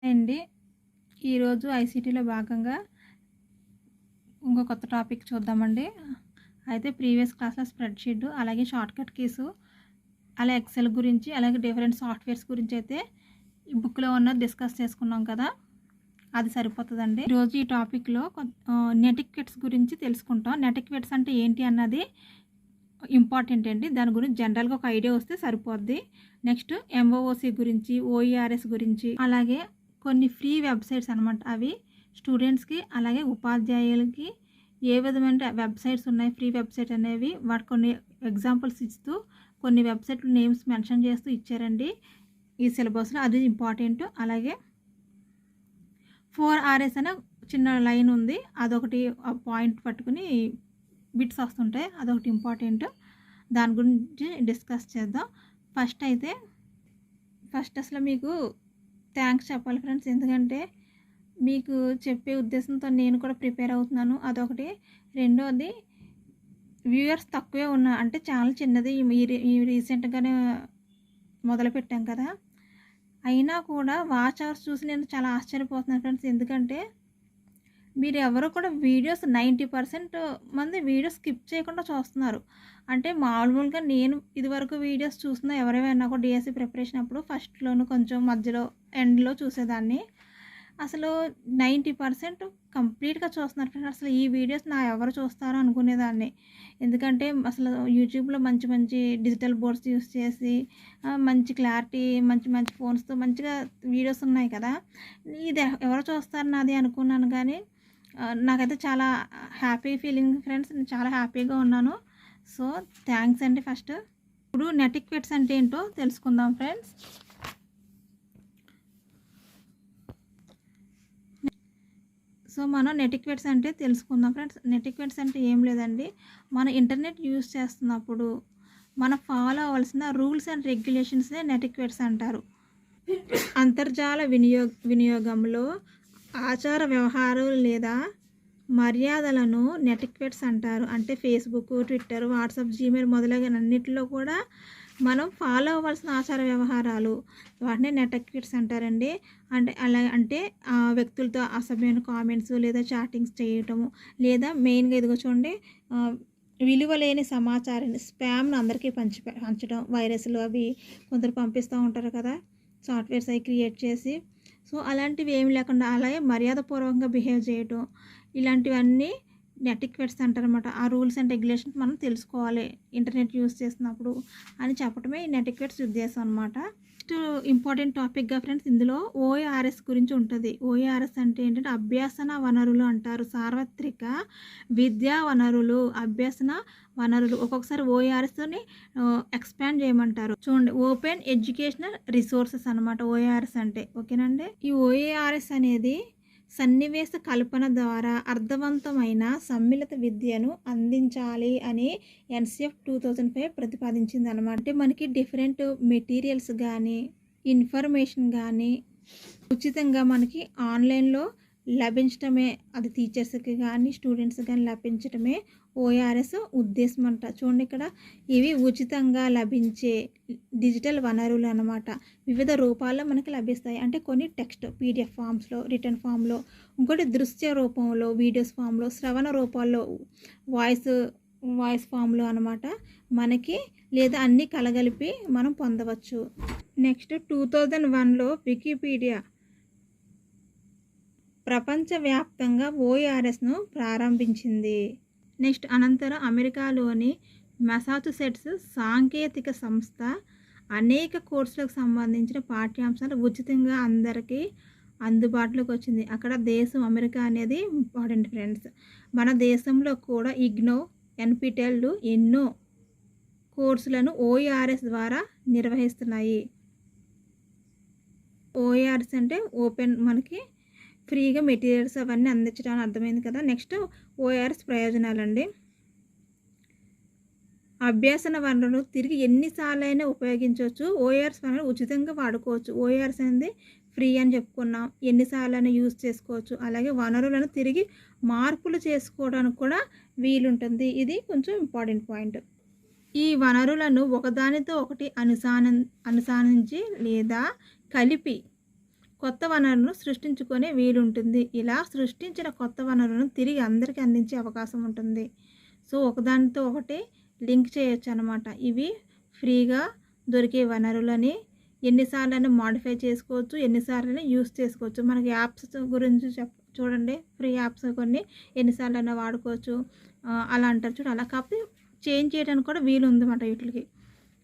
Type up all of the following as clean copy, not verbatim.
అండి. ఈరోజు ఐసీటీలో భాగంగా ఇంకో కొత్త టాపిక్ చూద్దామండి. అయితే ప్రీవియస్ క్లాస్‌లో స్ప్రెడ్‌షీట్, అలాగే షార్ట్‌కట్ కీసు, అలాగే ఎక్సెల్ గురించి, అలాగే డిఫరెంట్ సాఫ్ట్‌వేర్స్ గురించి అయితే ఈ బుక్‌లో ఉన్నది డిస్కస్ చేసుకున్నాం కదా! అది సరిపోతదండి. ఈరోజు ఈ టాపిక్‌లో నెటిక్వెట్స్ గురించి తెలుసుకుంటాం. నెటిక్వెట్స్ అంటే ఏంటి అన్నది ఇంపార్టెంట్ అండి. దాని గురించి జనరల్‌గా ఒక ఐడియా వస్తే సరిపోద్ది. నెక్స్ట్ ఎంఓఓసీ గురించి, ఓఈఆర్ఎస్ గురించి, అలాగే కొన్ని ఫ్రీ వెబ్‌సైట్స్ అనమాట. అవి స్టూడెంట్స్‌కి అలాగే ఉపాధ్యాయులకి ఏ విధమైన వెబ్‌సైట్స్ ఉన్నాయి, ఫ్రీ వెబ్‌సైట్ అనేవి వాటి కొన్ని ఎగ్జాంపుల్స్ ఇస్తూ కొన్ని వెబ్‌సైట్ నేమ్స్ మెన్షన్ చేస్తూ ఇచ్చారండి ఈ సిలబస్‌లో. అది ఇంపార్టెంట్. అలాగే 4RS అనే చిన్న లైన్ ఉంది. అదొకటి పాయింట్ పట్టుకుని బిట్స్ వస్తుంటాయి. అదొకటి ఇంపార్టెంట్. దాని గురించి డిస్కస్ చేద్దాం. ఫస్ట్ అసలు మీకు థ్యాంక్స్ చెప్పాలి ఫ్రెండ్స్. ఎందుకంటే మీకు చెప్పే ఉద్దేశంతో నేను కూడా ప్రిపేర్ అవుతున్నాను. అదొకటి. రెండోది వ్యూయర్స్ తక్కువే ఉన్నా అంటే ఛానల్ చిన్నది. ఈ రీసెంట్‌గానే మొదలుపెట్టాం కదా! అయినా కూడా వాచ్ అవర్స్ చూసి నేను చాలా ఆశ్చర్యపోతున్నాను ఫ్రెండ్స్. ఎందుకంటే మీరెవరు కూడా వీడియోస్ 90% మంది వీడియోస్ స్కిప్ చేయకుండా చూస్తున్నారు. అంటే మామూలుగా నేను ఇదివరకు వీడియోస్ చూసిన ఎవరేమైనా కూడా డీఎస్సీ ప్రిపరేషన్ అప్పుడు ఫస్ట్‌లోను కొంచెం మధ్యలో ఎండ్‌లో చూసేదాన్ని. అసలు 90% కంప్లీట్‌గా చూస్తున్నారు ఫ్రెండ్స్. అసలు ఈ వీడియోస్ ఎవరు చూస్తారో అనుకునేదాన్ని. ఎందుకంటే అసలు యూట్యూబ్‌లో మంచి మంచి డిజిటల్ బోర్డ్స్ యూజ్ చేసి మంచి క్లారిటీ, మంచి మంచి ఫోన్స్‌తో మంచిగా వీడియోస్ ఉన్నాయి కదా! ఇది ఎవరు చూస్తారు నాది అనుకున్నాను కానీ నాకైతే చాలా హ్యాపీ ఫీలింగ్ ఫ్రెండ్స్. నేను చాలా హ్యాపీగా ఉన్నాను. సో, థ్యాంక్స్ అండి ఫస్ట్. ఇప్పుడు నెటిక్వెట్స్ అంటే ఏంటో తెలుసుకుందాం ఫ్రెండ్స్. సో, మనం నెటిక్వెట్స్ అంటే తెలుసుకుందాం ఫ్రెండ్స్. నెటిక్వెట్స్ అంటే ఏం లేదండి. మనం ఇంటర్నెట్ యూజ్ చేస్తున్నప్పుడు మనం ఫాలో అవ్వాల్సిన రూల్స్ అండ్ రెగ్యులేషన్స్‌నే నెటిక్వెట్స్ అంటారు. అంతర్జాల వినియోగంలో ఆచార వ్యవహారాలు లేదా మర్యాదలను నెటిక్వెట్స్ అంటారు. అంటే ఫేస్‌బుక్, ట్విట్టర్, వాట్సాప్, జీమెయిల్ మొదలైన అన్నిటిలో కూడా మనం ఫాలో అవ్వాల్సిన ఆచార వ్యవహారాలు వాటిని నెటిక్వెట్స్ అంటారండి. అంటే వ్యక్తులతో అసభ్యమైన కామెంట్స్ లేదా చాటింగ్స్ చేయటము, లేదా మెయిన్‌గా ఇదిగో చూడండి విలువ లేని సమాచారాన్ని స్పామ్‌ని అందరికీ పంచడం, వైరస్‌లు అవి కొందరు పంపిస్తూ ఉంటారు కదా! సాఫ్ట్‌వేర్స్ అవి క్రియేట్ చేసి. సో, అలాంటివి ఏమి లేకుండా అలాగే మర్యాదపూర్వకంగా బిహేవ్ చేయటం, ఇలాంటివన్నీ నెటిక్వెట్స్ అంటారనమాట. ఆ రూల్స్ అండ్ రెగ్యులేషన్స్ మనం తెలుసుకోవాలి ఇంటర్నెట్ యూజ్ చేసినప్పుడు అని చెప్పడమే ఈ నెటిక్వెట్స్ ఉద్దేశం అనమాట. నెక్స్ట్ ఇంపార్టెంట్ టాపిక్‌గా ఫ్రెండ్స్ ఇందులో ఓఏఆర్ఎస్ గురించి ఉంటుంది. ఓఏఆర్ఎస్ అంటే ఏంటంటే అభ్యసన వనరులు అంటారు. సార్వత్రిక విద్యా వనరులు, అభ్యసన వనరులు. ఒక్కొక్కసారి ఓఏఆర్ఎస్‌ని ఎక్స్పాండ్ చేయమంటారు. చూడండి, ఓపెన్ ఎడ్యుకేషనల్ రిసోర్సెస్ అనమాట ఓఏఆర్ఎస్ అంటే. ఓకేనండి. ఈ ఓఏఆర్ఎస్ అనేది సన్నివేశ కల్పన ద్వారా అర్థవంతమైన సమ్మిళిత విద్యను అందించాలి అని ఎన్సీఎఫ్ 2005 ప్రతిపాదించింది అనమాట. అంటే మనకి డిఫరెంట్ మెటీరియల్స్ కానీ ఇన్ఫర్మేషన్ కానీ ఉచితంగా మనకి ఆన్లైన్లో లభించటమే, అది టీచర్స్కి కానీ స్టూడెంట్స్కి కానీ లభించటమే ఓఆర్ఎస్ ఉద్దేశం అంట. చూడండి, ఇక్కడ ఇవి ఉచితంగా లభించే డిజిటల్ వనరులు అన్నమాట. వివిధ రూపాల్లో మనకి లభిస్తాయి. అంటే కొన్ని టెక్స్ట్ పీడిఎఫ్ ఫామ్స్లో, రిటర్న్ ఫామ్లో, ఇంకోటి దృశ్య రూపంలో, వీడియోస్ ఫామ్లో, శ్రవణ రూపాల్లో, వాయిస్ ఫామ్లో అనమాట మనకి, లేదా అన్నీ కలగలిపి మనం పొందవచ్చు. నెక్స్ట్ 2001లో వికీపీడియా ప్రపంచవ్యాప్తంగా ఓఆర్ఎస్ను ప్రారంభించింది. నెక్స్ట్ అనంతరం అమెరికాలోని మసాచుసెట్స్ సాంకేతిక సంస్థ అనేక కోర్సులకు సంబంధించిన పాఠ్యాంశాలు ఉచితంగా అందరికీ అందుబాటులోకి వచ్చింది. అక్కడ దేశం అమెరికా అనేది ఇంపార్టెంట్ ఫ్రెండ్స్. మన దేశంలో కూడా ఇగ్నో, ఎన్పిటెల్ ఎన్నో కోర్సులను ఓఆర్ఎస్ ద్వారా నిర్వహిస్తున్నాయి. ఓఆర్ఎస్ అంటే ఓపెన్, మనకి ఫ్రీగా మెటీరియల్స్ అవన్నీ అందించడానికి అర్థమైంది కదా. నెక్స్ట్ ఓఆర్ఎస్ ప్రయోజనాలండి. అభ్యసన వనరులు తిరిగి ఎన్నిసార్లైనా ఉపయోగించవచ్చు. ఓఆర్ఎస్ వనరులు ఉచితంగా వాడుకోవచ్చు. ఓఆర్ఎస్ అనేది ఫ్రీ అని చెప్పుకున్నాం, ఎన్నిసార్లైనా యూజ్ చేసుకోవచ్చు. అలాగే వనరులను తిరిగి మార్పులు చేసుకోవడానికి కూడా వీలుంటుంది. ఇది కొంచెం ఇంపార్టెంట్ పాయింట్. ఈ వనరులను ఒకదానితో ఒకటి అనుసంధానించి లేదా కలిపి కొత్త వనరును సృష్టించుకునే వీలుంటుంది. ఇలా సృష్టించిన కొత్త వనరులను తిరిగి అందరికీ అందించే అవకాశం ఉంటుంది. సో ఒకదానితో ఒకటి లింక్ చేయొచ్చనమాట. ఇవి ఫ్రీగా దొరికే వనరులని ఎన్నిసార్లైనా మోడిఫై చేసుకోవచ్చు, ఎన్నిసార్లైనా యూజ్ చేసుకోవచ్చు. మనకి యాప్స్ గురించి చూడండి, ఫ్రీ యాప్స్ కొన్ని ఎన్నిసార్లైనా వాడుకోవచ్చు. అలా అంటారు చూడు, అలా కాకపోతే చేంజ్ చేయడానికి కూడా వీలుందన్నమాట వీటికి.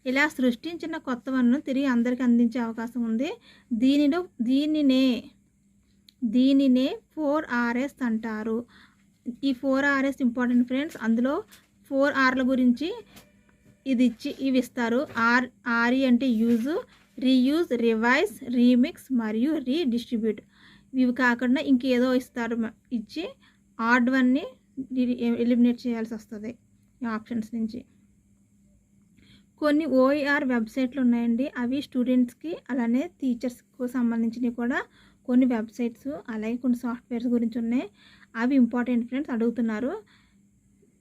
ఇలా సృష్టించిన కొత్త వనరులను తిరిగి అందరికీ అందించే అవకాశం ఉంది. దీనినే 4Rs అంటారు. ఈ 4Rs ఇంపార్టెంట్ ఫ్రెండ్స్. అందులో 4Rల గురించి ఇవి ఇస్తారు. RE అంటే యూజ్, రీయూజ్, రివైజ్, రీమిక్స్ మరియు రీడిస్ట్రిబ్యూట్. ఇవి కాకుండా ఇంకేదో ఇస్తారు ఇచ్చి ఆడ్ వన్ని ఎలిమినేట్ చేయాల్సి వస్తుంది ఈ ఆప్షన్స్ నుంచి. కొన్ని OER వెబ్సైట్లు ఉన్నాయండి. అవి స్టూడెంట్స్కి అలానే టీచర్స్కు సంబంధించినవి కూడా కొన్ని వెబ్సైట్స్, అలాగే కొన్ని సాఫ్ట్వేర్స్ గురించి ఉన్నాయి. అవి ఇంపార్టెంట్ ఫ్రెండ్స్, అడుగుతున్నారు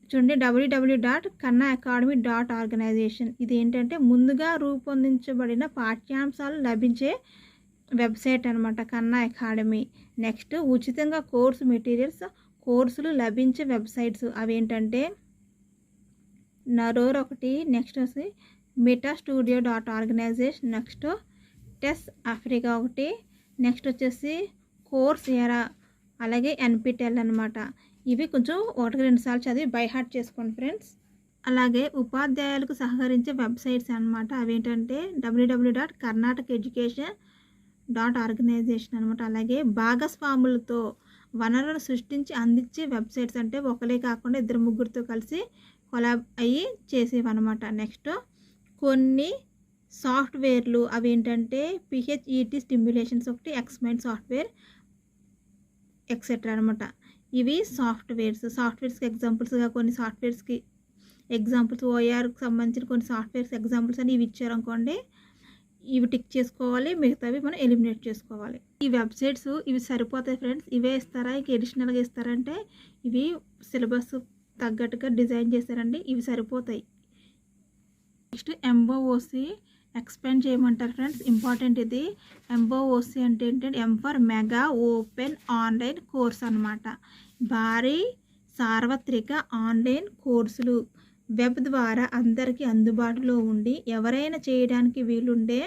చూడండి. www.kannaacademy.organization. ఇది ఏంటంటే ముందుగా రూపొందించబడిన పాఠ్యాంశాలు లభించే వెబ్సైట్ అనమాట కన్నా అకాడమీ. నెక్స్ట్ ఉచితంగా కోర్సులు లభించే వెబ్సైట్స్ అవేంటంటే నరోర్ ఒకటి, నెక్స్ట్ వచ్చి metastudio.organization, నెక్స్ట్ టెస్ ఆఫ్రికా ఒకటి, నెక్స్ట్ వచ్చేసి కోర్స్ ఎరా, అలాగే NPTEL అనమాట. ఇవి కొంచెం 1-2 సార్లు చదివి బై హార్ట్ చేసుకోండి ఫ్రెండ్స్. అలాగే ఉపాధ్యాయులకు సహకరించే వెబ్సైట్స్ అనమాట. అవేంటంటే www.karnatakaeducation.organization అనమాట. అలాగే భాగస్వాములతో వనరులను సృష్టించి అందించే వెబ్సైట్స్, అంటే ఒకరే కాకుండా 2-3 కలిసి కొలాబ్ అయ్యి చేసేవన్నమాట. నెక్స్ట్ కొన్ని సాఫ్ట్వేర్లు అవేంటంటే PHET స్టిమ్యులేషన్స్ ఒకటి, XMind సాఫ్ట్వేర్ ఎక్సెట్రా అనమాట. ఇవి సాఫ్ట్వేర్స్కి ఎగ్జాంపుల్స్గా కొన్ని సాఫ్ట్వేర్స్కి ఎగ్జాంపుల్స్, OERకి సంబంధించిన కొన్ని సాఫ్ట్వేర్స్ ఎగ్జాంపుల్స్ అని ఇవి ఇచ్చారనుకోండి, ఇవి టిక్ చేసుకోవాలి, మిగతావి మనం ఎలిమినేట్ చేసుకోవాలి. ఈ వెబ్సైట్స్ ఇవి సరిపోతాయి ఫ్రెండ్స్. ఇవే ఇస్తారా, ఇంక ఎడిషనల్గా ఇస్తారంటే ఇవి సిలబస్ తగ్గట్టుగా డిజైన్ చేశారండి, ఇవి సరిపోతాయి. నెక్స్ట్ MOOC ఎక్స్పాండ్ చేయమంటారు ఫ్రెండ్స్. ఇంపార్టెంట్ ఇది. MOOC అంటే ఏంటంటే M for mega open online course అనమాట. భారీ సార్వత్రిక ఆన్లైన్ కోర్సులు వెబ్ ద్వారా అందరికీ అందుబాటులో ఉండి ఎవరైనా చేయడానికి వీలుండే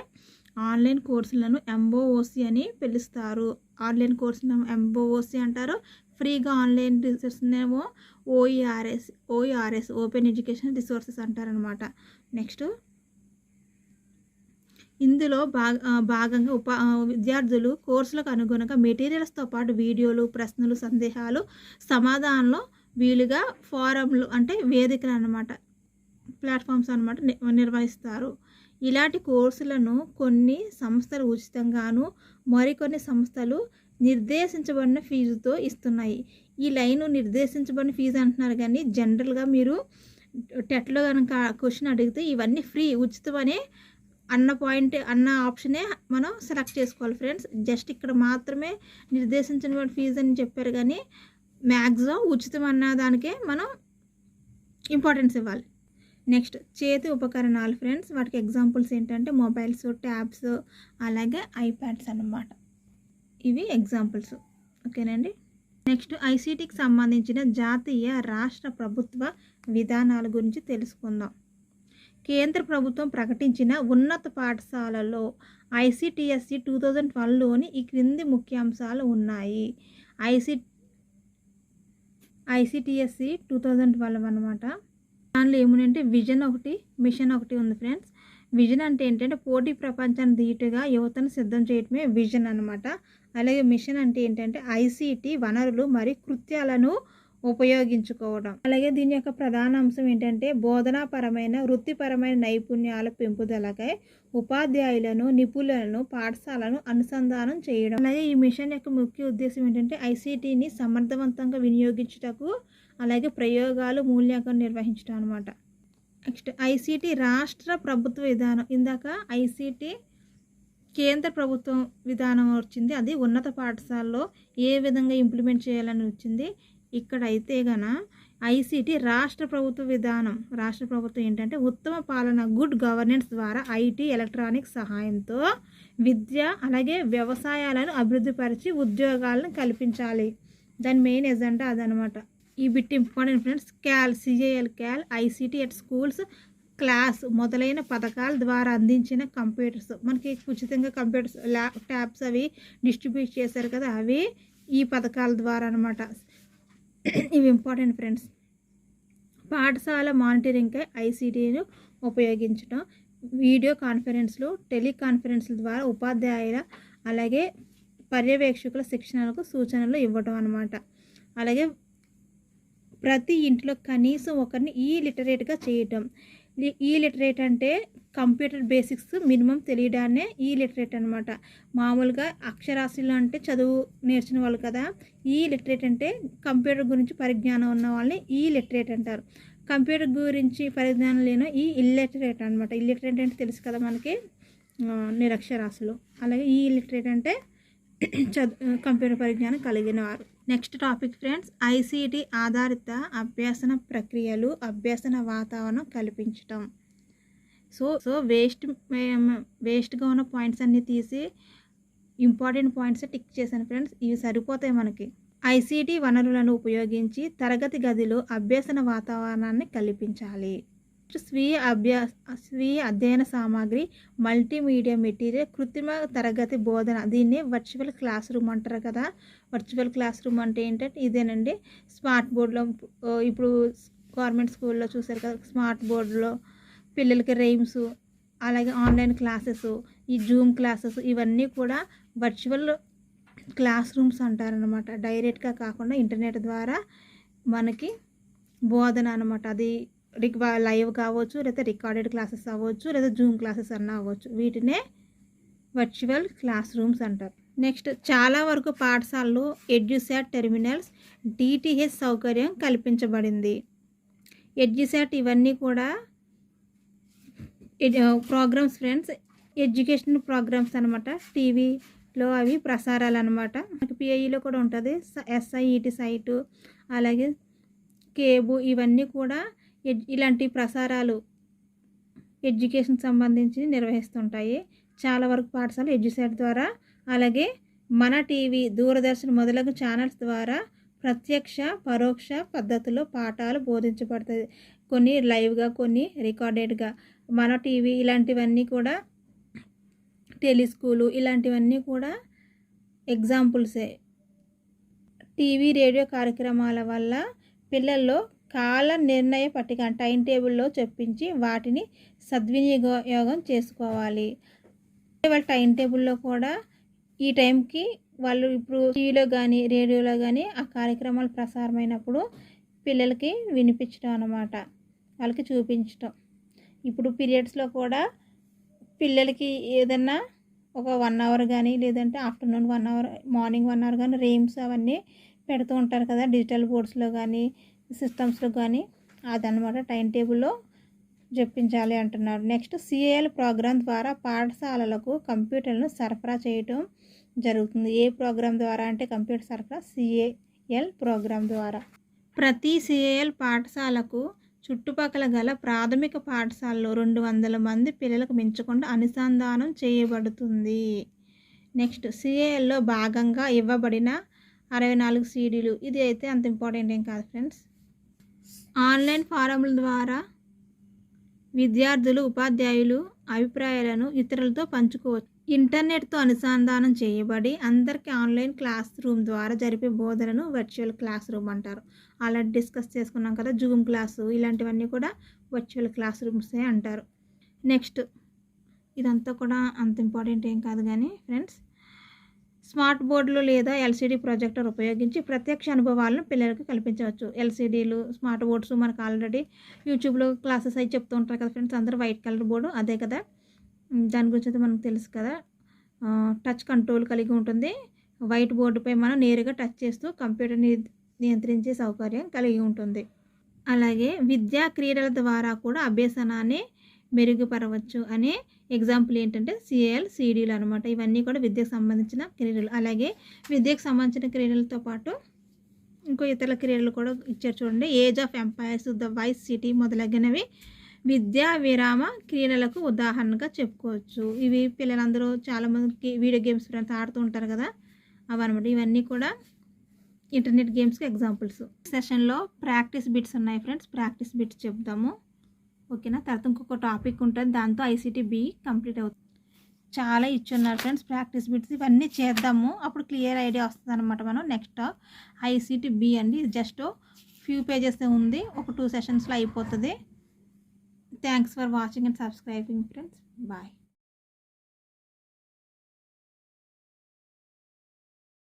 ఆన్లైన్ కోర్సులను MOOC అని పిలుస్తారు. ఆన్లైన్ కోర్సులను MOOC అంటారు. ఫ్రీగా ఆన్లైన్ రిసోర్స్నేమో OERS ఓపెన్ ఎడ్యుకేషన్ రిసోర్సెస్ అంటారనమాట. నెక్స్ట్ ఇందులో భాగంగా విద్యార్థులు కోర్సులకు అనుగుణంగా మెటీరియల్స్తో పాటు వీడియోలు, ప్రశ్నలు, సందేహాలు, సమాధానాలు వీలుగా ఫోరంలు అంటే వేదికలు అనమాట, ప్లాట్ఫామ్స్ అనమాట నిర్వహిస్తారు. ఇలాంటి కోర్సులను కొన్ని సంస్థలు ఉచితంగాను, మరికొన్ని సంస్థలు నిర్దేశించబడిన ఫీజుతో ఇస్తున్నాయి. ఈ లైను నిర్దేశించబడిన ఫీజు అంటున్నారు, కానీ జనరల్గా మీరు టెట్లో కనుక క్వశ్చన్ అడిగితే ఇవన్నీ ఫ్రీ, ఉచితమనే అన్న ఆప్షనే మనం సెలెక్ట్ చేసుకోవాలి ఫ్రెండ్స్. జస్ట్ ఇక్కడ మాత్రమే నిర్దేశించిన ఫీజు అని చెప్పారు, కానీ మ్యాక్సిమం ఉచితం అన్న దానికే మనం ఇంపార్టెన్స్ ఇవ్వాలి. నెక్స్ట్ చేతి ఉపకరణాలు ఫ్రెండ్స్. వాటికి ఎగ్జాంపుల్స్ ఏంటంటే మొబైల్స్, ట్యాబ్స్, అలాగే ఐప్యాడ్స్ అన్నమాట. ఇవి ఎగ్జాంపుల్స్. ఓకేనండి. నెక్స్ట్ ICTకి సంబంధించిన జాతీయ, రాష్ట్ర ప్రభుత్వ విధానాల గురించి తెలుసుకుందాం. కేంద్ర ప్రభుత్వం ప్రకటించిన ఉన్నత పాఠశాలలో ICTSE 2012లోని ఈ క్రింది ముఖ్యాంశాలు ఉన్నాయి. ICTSE 2012 అనమాట. దానిలో ఏముందంటే విజన్ ఒకటి, మిషన్ ఒకటి ఉంది ఫ్రెండ్స్. విజన్ అంటే ఏంటంటే పోటీ ప్రపంచాన్ని ధీటుగా యువతను సిద్ధం చేయడమే విజన్ అనమాట. అలాగే మిషన్ అంటే ఏంటంటే ICT వనరులు మరియు కృత్యాలను ఉపయోగించుకోవడం. అలాగే దీని యొక్క ప్రధాన అంశం ఏంటంటే బోధనాపరమైన, వృత్తిపరమైన నైపుణ్యాల పెంపుదలకై ఉపాధ్యాయులను, నిపుణులను పాఠశాలను అనుసంధానం చేయడం. అలాగే ఈ మిషన్ యొక్క ముఖ్య ఉద్దేశం ఏంటంటే ICTని సమర్థవంతంగా వినియోగించుటకు, అలాగే ప్రయోగాలు, మూల్యాంకనం నిర్వహించడం అనమాట. నెక్స్ట్ ICT రాష్ట్ర ప్రభుత్వ విధానం. ఇందాక ICT కేంద్ర ప్రభుత్వం విధానం వచ్చింది, అది ఉన్నత పాఠశాలలో ఏ విధంగా ఇంప్లిమెంట్ చేయాలని వచ్చింది. ఇక్కడ అయితే ఐసీటీ రాష్ట్ర ప్రభుత్వ విధానం. రాష్ట్ర ప్రభుత్వం ఏంటంటే ఉత్తమ పాలన, గుడ్ గవర్నెన్స్ ద్వారా ఐటీ, ఎలక్ట్రానిక్స్ సహాయంతో విద్య అలాగే వ్యవసాయాలను అభివృద్ధిపరిచి ఉద్యోగాలను కల్పించాలి. దాని మెయిన్ ఎజెండా అదనమాట. ఈ bit important friends. CAL ICT at schools class మొదలైన పథకాల ద్వారా అందించిన కంప్యూటర్స్, మనకి ఉచితంగా కంప్యూటర్స్, ల్యాప్టాప్స్ అవి డిస్ట్రిబ్యూట్ చేశారు కదా, అవి ఈ పథకాల ద్వారా అనమాట. ఇవి ఇంపార్టెంట్ ఫ్రెండ్స్. పాఠశాల మానిటరింగ్కై ఐసీటీను ఉపయోగించడం, వీడియో కాన్ఫరెన్స్లు, టెలికాన్ఫరెన్స్ల ద్వారా ఉపాధ్యాయుల అలాగే పర్యవేక్షకుల శిక్షణలకు సూచనలు ఇవ్వడం అనమాట. అలాగే ప్రతి ఇంట్లో కనీసం ఒకరిని ఈ లిటరేట్గా చేయటం. ఈ లిటరేట్ అంటే కంప్యూటర్ బేసిక్స్ మినిమం తెలియడాన్నే ఈ లిటరేట్ అనమాట. మామూలుగా అక్షరాస్యులు అంటే చదువు నేర్చిన వాళ్ళు కదా, ఈ లిటరేట్ అంటే కంప్యూటర్ గురించి పరిజ్ఞానం ఉన్న వాళ్ళని ఈ లిటరేట్ అంటారు. కంప్యూటర్ గురించి పరిజ్ఞానం లేని ఈ ఇల్లిటరేట్ అనమాట. ఇల్లిటరేట్ అంటే తెలుసు కదా మనకి, నిరక్షరాస్యులు. అలాగే ఈ ఇల్లిటరేట్ అంటే కంప్యూటర్ పరిజ్ఞానం కలిగిన వారు. నెక్స్ట్ టాపిక్ ఫ్రెండ్స్, ఐసీటీ ఆధారిత అభ్యసన ప్రక్రియలు, అభ్యసన వాతావరణం కల్పించటం. సో వేస్ట్గా ఉన్న పాయింట్స్ అన్నీ తీసి ఇంపార్టెంట్ పాయింట్స్ టిక్ చేశాను ఫ్రెండ్స్. ఇవి సరిపోతాయి మనకి. ఐసీటీ వనరులను ఉపయోగించి తరగతి గదిలో అభ్యసన వాతావరణాన్ని కల్పించాలి. స్వీయ అధ్యయన సామాగ్రి, మల్టీమీడియా మెటీరియల్, కృత్రిమ తరగతి బోధన, దీన్ని వర్చువల్ క్లాస్ రూమ్ అంటారు కదా. వర్చువల్ క్లాస్ రూమ్ అంటే ఏంటంటే ఇదేనండి. స్మార్ట్ బోర్డులో ఇప్పుడు గవర్నమెంట్ స్కూల్లో చూసారు కదా, స్మార్ట్ బోర్డులో పిల్లలకి రైమ్స్, అలాగే ఆన్లైన్ క్లాసెస్, ఈ జూమ్ క్లాసెస్, ఇవన్నీ కూడా వర్చువల్ క్లాస్ రూమ్స్ అంటారనమాట. డైరెక్ట్గా కాకుండా ఇంటర్నెట్ ద్వారా మనకి బోధన అనమాట. అది లైవ్ కావచ్చు, లేదా రికార్డెడ్ క్లాసెస్ అవ్వచ్చు, లేదా జూమ్ క్లాసెస్ అన్నా అవ్వచ్చు. వీటినే వర్చువల్ క్లాస్ రూమ్స్ అంటారు. నెక్స్ట్, చాలా వరకు పాఠశాలలో ఎడ్యుసాట్ టెర్మినల్స్, DTH సౌకర్యం కల్పించబడింది. ఎడ్యుసాట్ ఇవన్నీ కూడా ప్రోగ్రామ్స్ ఫ్రెండ్స్, ఎడ్యుకేషన్ ప్రోగ్రామ్స్ అనమాట. టీవీలో అవి ప్రసారాలు అనమాట. మనకి PIEలో కూడా ఉంటుంది. SIET సైటు, అలాగే కేబు, ఇవన్నీ కూడా ఇలాంటి ప్రసారాలు ఎడ్యుకేషన్ సంబంధించి నిర్వహిస్తుంటాయి. చాలా వరకు పాఠశాలలు ఎడ్యుసాట్ ద్వారా, అలాగే మన టీవీ, దూరదర్శన్ మొదలగు ఛానల్స్ ద్వారా ప్రత్యక్ష పరోక్ష పద్ధతిలో పాఠాలు బోధించబడుతుంది. కొన్ని లైవ్గా, కొన్ని రికార్డెడ్గా. మన టీవీ ఇలాంటివన్నీ కూడా, టెలిస్కూలు ఇలాంటివన్నీ కూడా ఎగ్జాంపుల్సే. టీవీ, రేడియో కార్యక్రమాల వల్ల పిల్లల్లో కాల నిర్ణయ పట్టిక, టైం టేబుల్లో చెప్పించి వాటిని సద్వినియోగం చేసుకోవాలి. వాళ్ళ టైం టేబుల్లో కూడా ఈ టైంకి వాళ్ళు ఇప్పుడు టీవీలో కానీ రేడియోలో కానీ ఆ కార్యక్రమాలు ప్రసారమైనప్పుడు పిల్లలకి వినిపించడం అన్నమాట, వాళ్ళకి చూపించటం. ఇప్పుడు పీరియడ్స్లో కూడా పిల్లలకి ఏదన్నా ఒక 1 అవర్ కానీ, లేదంటే ఆఫ్టర్నూన్ 1 అవర్, మార్నింగ్ 1 అవర్ కానీ రేమ్స్ అవన్నీ పెడుతూ ఉంటారు కదా డిజిటల్ బోర్డ్స్లో కానీ సిస్టమ్స్లో కానీ. అదనమాట టైం టేబుల్లో చెప్పించాలి అంటున్నారు. నెక్స్ట్, CAL ప్రోగ్రాం ద్వారా పాఠశాలలకు కంప్యూటర్లను సరఫరా చేయటం జరుగుతుంది. ఏ ప్రోగ్రాం ద్వారా అంటే కంప్యూటర్ సరఫరా CAL ప్రోగ్రాం ద్వారా. ప్రతి CAL పాఠశాలకు చుట్టుపక్కల గల ప్రాథమిక పాఠశాలలో 200 మంది పిల్లలకు మించకుండా అనుసంధానం చేయబడుతుంది. నెక్స్ట్, CALలో భాగంగా ఇవ్వబడిన 64 CDలు. ఇది అయితే అంత ఇంపార్టెంట్ ఏం కాదు ఫ్రెండ్స్. ఆన్లైన్ ఫారంల ద్వారా విద్యార్థులు, ఉపాధ్యాయులు అభిప్రాయాలను ఇతరులతో పంచుకోవచ్చు. ఇంటర్నెట్తో అనుసంధానం చేయబడి అందరికీ ఆన్లైన్ క్లాస్ రూమ్ ద్వారా జరిపే బోధనను వర్చువల్ క్లాస్ రూమ్ అంటారు. ఆల్రెడీ డిస్కస్ చేసుకున్నాం కదా, జూమ్ క్లాసు ఇలాంటివన్నీ కూడా వర్చువల్ క్లాస్ రూమ్సే అంటారు. నెక్స్ట్, ఇదంతా కూడా అంత ఇంపార్టెంట్ ఏం కాదు కానీ ఫ్రెండ్స్, స్మార్ట్ బోర్డులు లేదా LCD ప్రొజెక్టర్ ఉపయోగించి ప్రత్యక్ష అనుభవాలను పిల్లలకు కల్పించవచ్చు. LCDలు, స్మార్ట్ బోర్డ్స్ మనకు ఆల్రెడీ యూట్యూబ్లో క్లాసెస్ అవి చెప్తూ ఉంటారు కదా ఫ్రెండ్స్. అందరూ వైట్ కలర్ బోర్డు అదే కదా, దాని గురించి అయితే మనకు తెలుసు కదా. టచ్ కంట్రోల్ కలిగి ఉంటుంది. వైట్ బోర్డుపై మనం నేరుగా టచ్ చేస్తూ కంప్యూటర్ని నియంత్రించే సౌకర్యం కలిగి ఉంటుంది. అలాగే విద్యా క్రీడల ద్వారా కూడా అభ్యసనాన్ని మెరుగుపరవచ్చు అనే ఎగ్జాంపుల్ ఏంటంటే CAL CDలు అనమాట. ఇవన్నీ కూడా విద్యకు సంబంధించిన క్రీడలు. అలాగే విద్యకు సంబంధించిన క్రీడలతో పాటు ఇంకో ఇతర క్రీడలు కూడా ఇచ్చారు చూడండి. Age of Empires, the Vice City మొదలగినవి విద్యా విరామ క్రీడలకు ఉదాహరణగా చెప్పుకోవచ్చు. ఇవి పిల్లలందరూ చాలామందికి వీడియో గేమ్స్ ఫ్రెండ్స్ ఆడుతూ ఉంటారు కదా, అవన్నమాట. ఇవన్నీ కూడా ఇంటర్నెట్ గేమ్స్కి ఎగ్జాంపుల్స్. సెషన్లో ప్రాక్టీస్ బిట్స్ ఉన్నాయి ఫ్రెండ్స్, ప్రాక్టీస్ బిట్స్ చెప్తాము. ఓకేనా. తర్వాత ఇంకొక టాపిక్ ఉంటుంది, దాంతో ఐసీటీ బి కంప్లీట్ అవుతుంది. చాలా ఇచ్చున్నారు ఫ్రెండ్స్ ప్రాక్టీస్ బిట్స్. ఇవన్నీ చేద్దాము, అప్పుడు క్లియర్ ఐడియా వస్తుంది అనమాట. మనం నెక్స్ట్ ఐసీటీ బి అండి, జస్ట్ ఫ్యూ పేజెస్ ఉంది, ఒక 2 సెషన్స్లో అయిపోతుంది. Thanks for watching and subscribing friends. Bye.